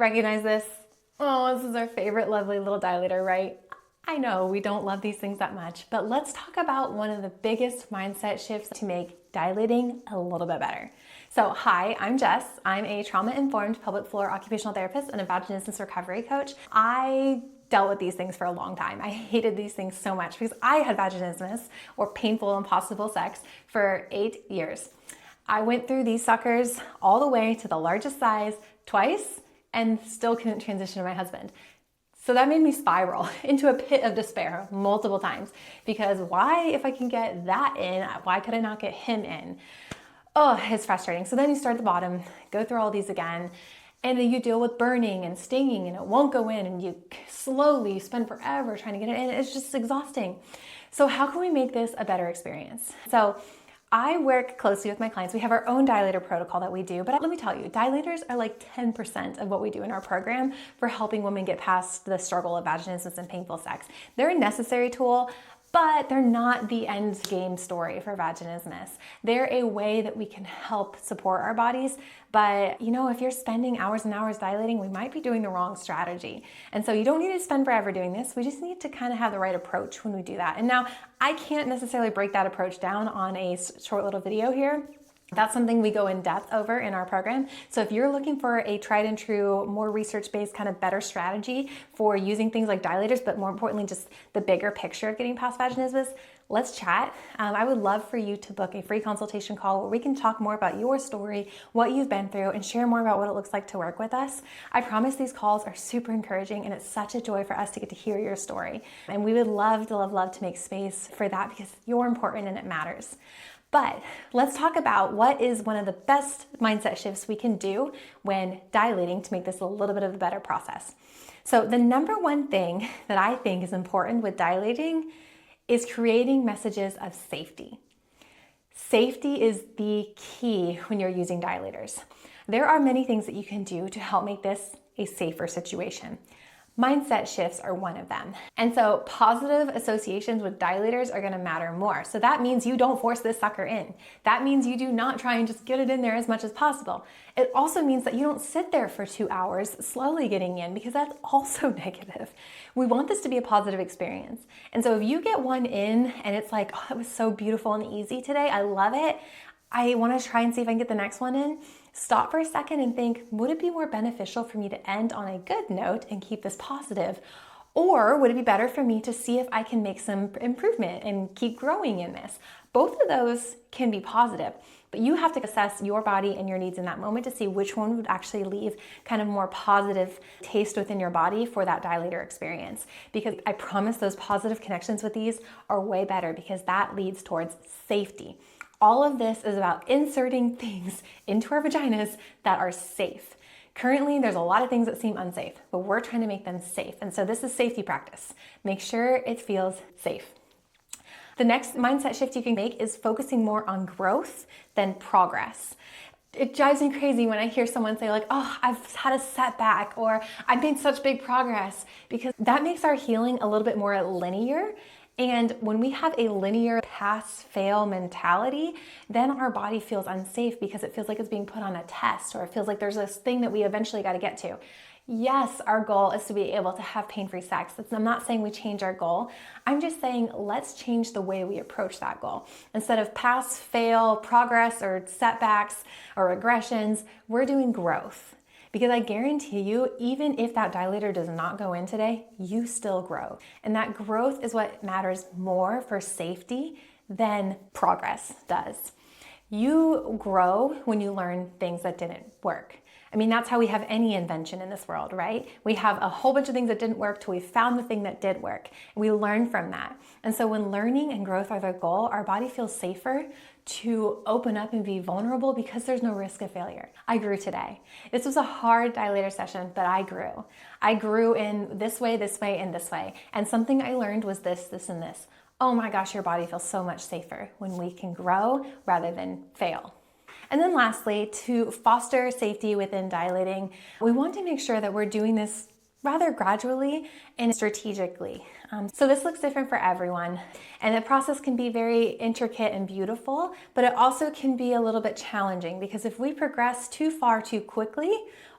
Recognize this? Oh, this is our favorite lovely little dilator, right? I know we don't love these things that much, but let's talk about one of the biggest mindset shifts to make dilating a little bit better. So hi, I'm Jess. I'm a trauma-informed pelvic floor occupational therapist and a vaginismus recovery coach. I dealt with these things for a long time. I hated these things so much because I had vaginismus, or painful impossible sex, for 8 years. I went through these suckers all the way to the largest size twice and still couldn't transition to my husband. So that made me spiral into a pit of despair multiple times, because why, if I can get that in, why could I not get him in? Oh, it's frustrating. So then you start at the bottom, go through all these again, and then you deal with burning and stinging and it won't go in, and you slowly spend forever trying to get it in. It's just exhausting. So how can we make this a better experience? So I work closely with my clients. We have our own dilator protocol that we do, but let me tell you, dilators are like 10% of what we do in our program for helping women get past the struggle of vaginismus and painful sex. They're a necessary tool, but they're not the end game story for vaginismus. They're a way that we can help support our bodies, but you know, if you're spending hours and hours dilating, we might be doing the wrong strategy. And so you don't need to spend forever doing this. We just need to kind of have the right approach when we do that. And now I can't necessarily break that approach down on a short little video here. That's something we go in depth over in our program. So if you're looking for a tried and true, more research-based, kind of better strategy for using things like dilators, but more importantly, just the bigger picture of getting past vaginismus, let's chat. I would love for you to book a free consultation call where we can talk more about your story, what you've been through, and share more about what it looks like to work with us. I promise these calls are super encouraging, and it's such a joy for us to get to hear your story. And we would love to make space for that, because you're important and it matters. But let's talk about what is one of the best mindset shifts we can do when dilating to make this a little bit of a better process. So the number one thing that I think is important with dilating is creating messages of safety. Safety is the key when you're using dilators. There are many things that you can do to help make this a safer situation. Mindset shifts are one of them. And so positive associations with dilators are going to matter more. So that means you don't force this sucker in. That means you do not try and just get it in there as much as possible. It also means that you don't sit there for 2 hours slowly getting in, because that's also negative. We want this to be a positive experience. And so if you get one in and it's like, oh, it was so beautiful and easy today, I love it, I want to try and see if I can get the next one in, stop for a second and think, would it be more beneficial for me to end on a good note and keep this positive? Or would it be better for me to see if I can make some improvement and keep growing in this? Both of those can be positive, but you have to assess your body and your needs in that moment to see which one would actually leave kind of more positive taste within your body for that dilator experience. Because I promise those positive connections with these are way better, because that leads towards safety. All of this is about inserting things into our vaginas that are safe. Currently, there's a lot of things that seem unsafe, but we're trying to make them safe. And so this is safety practice. Make sure it feels safe. The next mindset shift you can make is focusing more on growth than progress. It drives me crazy when I hear someone say like, oh, I've had a setback, or I've made such big progress, because that makes our healing a little bit more linear. And when we have a linear pass-fail mentality, then our body feels unsafe, because it feels like it's being put on a test, or it feels like there's this thing that we eventually got to get to. Yes, our goal is to be able to have pain-free sex. I'm not saying we change our goal. I'm just saying let's change the way we approach that goal. Instead of pass, fail, progress, or setbacks, or regressions, we're doing growth. Because I guarantee you, even if that dilator does not go in today, you still grow. And that growth is what matters more for safety than progress does. You grow when you learn things that didn't work. I mean, that's how we have any invention in this world, right? We have a whole bunch of things that didn't work till we found the thing that did work. We learn from that. And so when learning and growth are the goal, our body feels safer to open up and be vulnerable, because there's no risk of failure. I grew today. This was a hard dilator session, but I grew. I grew in this way, and this way. And something I learned was this, and this. Oh my gosh, your body feels so much safer when we can grow rather than fail. And then lastly, to foster safety within dilating, we want to make sure that we're doing this rather gradually and strategically. So this looks different for everyone, and the process can be very intricate and beautiful, but it also can be a little bit challenging, because if we progress too far too quickly,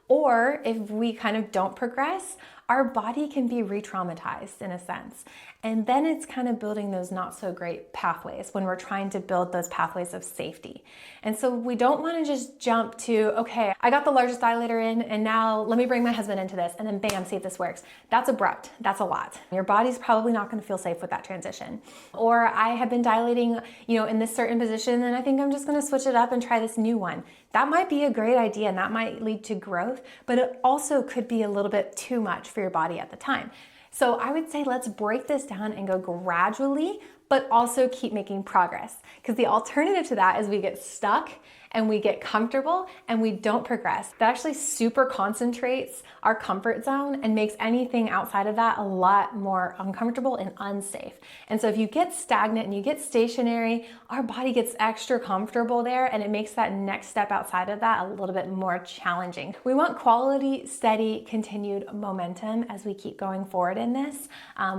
Or if we kind of don't progress, our body can be re-traumatized in a sense. And then it's kind of building those not so great pathways when we're trying to build those pathways of safety. And so we don't want to just jump to, okay, I got the largest dilator in and now let me bring my husband into this and then bam, see if this works. That's abrupt. That's a lot. Your body's probably not going to feel safe with that transition. Or I have been dilating, in this certain position and I think I'm just going to switch it up and try this new one. That might be a great idea and that might lead to growth, but it also could be a little bit too much for your body at the time. So I would say let's break this down and go gradually, but also keep making progress. Because the alternative to that is we get stuck and we get comfortable and we don't progress. That actually super concentrates our comfort zone and makes anything outside of that a lot more uncomfortable and unsafe. And so if you get stagnant and you get stationary, our body gets extra comfortable there and it makes that next step outside of that a little bit more challenging. We want quality, steady, continued momentum as we keep going forward in this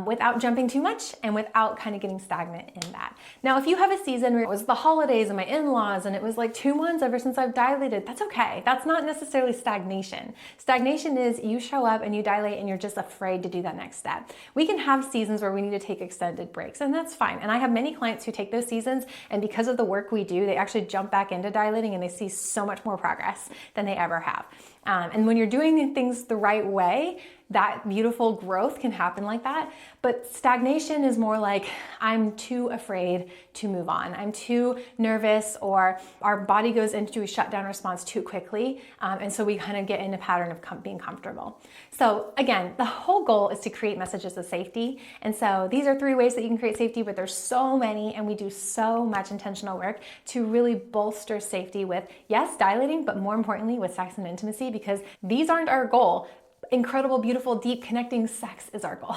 without jumping too much and without kind of getting stagnant in that. Now, if you have a season where it was the holidays and my in-laws and it was like 2 months ever since I've dilated, that's okay. That's not necessarily stagnation. Stagnation is you show up and you dilate and you're just afraid to do that next step. We can have seasons where we need to take extended breaks and that's fine. And I have many clients who take those seasons and because of the work we do, they actually jump back into dilating and they see so much more progress than they ever have. And when you're doing things the right way, that beautiful growth can happen like that. But stagnation is more like I'm too afraid to move on. I'm too nervous or our body goes into a shutdown response too quickly. And so we kind of get in a pattern of being comfortable. So again, the whole goal is to create messages of safety. And so these are 3 ways that you can create safety, but there's so many and we do so much intentional work to really bolster safety with, yes, dilating, but more importantly with sex and intimacy, because these aren't our goal. Incredible, beautiful, deep, connecting sex is our goal.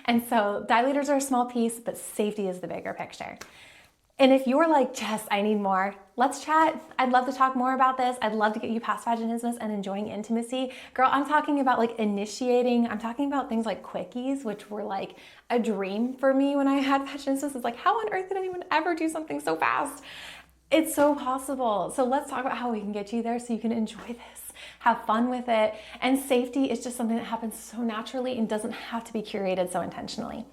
And so dilators are a small piece, but safety is the bigger picture. And if you're like, Jess, I need more, let's chat. I'd love to talk more about this. I'd love to get you past vaginismus and enjoying intimacy. Girl, I'm talking about like initiating. I'm talking about things like quickies, which were like a dream for me when I had vaginismus. It's like, how on earth did anyone ever do something so fast? It's so possible. So let's talk about how we can get you there so you can enjoy this, have fun with it. And safety is just something that happens so naturally and doesn't have to be curated so intentionally.